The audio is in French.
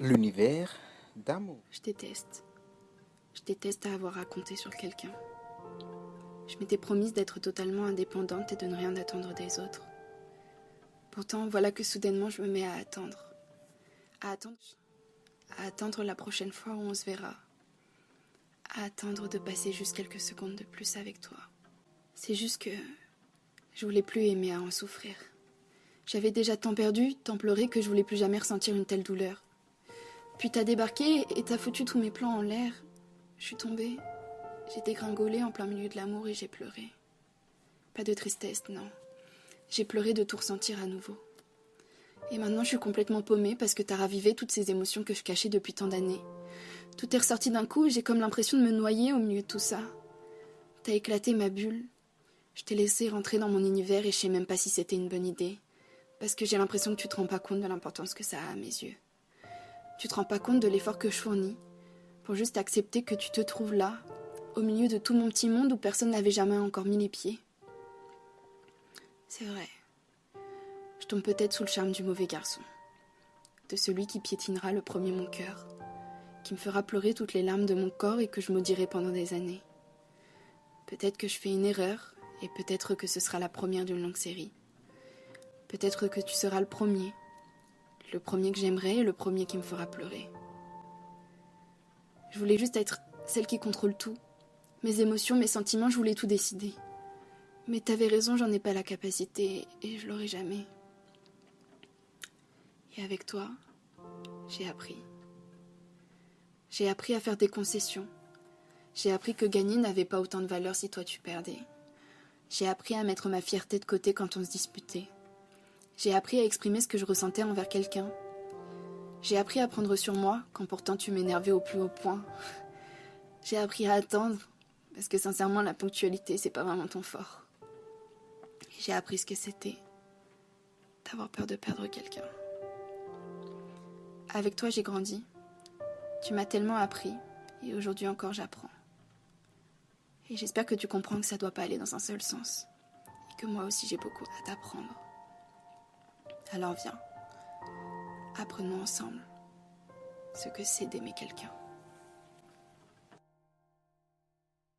L'univers d'amour. Je déteste. Je déteste à avoir à compter sur quelqu'un. Je m'étais promise d'être totalement indépendante et de ne rien attendre des autres. Pourtant, voilà que soudainement je me mets à attendre. À attendre. À attendre la prochaine fois où on se verra. À attendre de passer juste quelques secondes de plus avec toi. C'est juste que je voulais plus aimer à en souffrir. J'avais déjà tant perdu, tant pleuré que je voulais plus jamais ressentir une telle douleur. Puis t'as débarqué et t'as foutu tous mes plans en l'air. Je suis tombée. J'ai dégringolé en plein milieu de l'amour et j'ai pleuré. Pas de tristesse, non. J'ai pleuré de tout ressentir à nouveau. Et maintenant je suis complètement paumée parce que t'as ravivé toutes ces émotions que je cachais depuis tant d'années. Tout est ressorti d'un coup et j'ai comme l'impression de me noyer au milieu de tout ça. T'as éclaté ma bulle. Je t'ai laissé rentrer dans mon univers et je sais même pas si c'était une bonne idée. Parce que j'ai l'impression que tu te rends pas compte de l'importance que ça a à mes yeux. Tu te rends pas compte de l'effort que je fournis pour juste accepter que tu te trouves là, au milieu de tout mon petit monde où personne n'avait jamais encore mis les pieds. C'est vrai. Je tombe peut-être sous le charme du mauvais garçon. De celui qui piétinera le premier mon cœur, qui me fera pleurer toutes les larmes de mon corps et que je maudirai pendant des années. Peut-être que je fais une erreur, et peut-être que ce sera la première d'une longue série. Peut-être que tu seras le premier que j'aimerai et le premier qui me fera pleurer. Je voulais juste être celle qui contrôle tout. Mes émotions, mes sentiments, je voulais tout décider. Mais t'avais raison, j'en ai pas la capacité et je l'aurai jamais. Et avec toi, j'ai appris. J'ai appris à faire des concessions. J'ai appris que gagner n'avait pas autant de valeur si toi tu perdais. J'ai appris à mettre ma fierté de côté quand on se disputait. J'ai appris à exprimer ce que je ressentais envers quelqu'un. J'ai appris à prendre sur moi quand pourtant tu m'énervais au plus haut point. J'ai appris à attendre, parce que sincèrement la ponctualité c'est pas vraiment ton fort. Et j'ai appris ce que c'était d'avoir peur de perdre quelqu'un. Avec toi j'ai grandi. Tu m'as tellement appris et aujourd'hui encore j'apprends. Et j'espère que tu comprends que ça doit pas aller dans un seul sens. Et que moi aussi j'ai beaucoup à t'apprendre. Alors viens, apprenons ensemble ce que c'est d'aimer quelqu'un.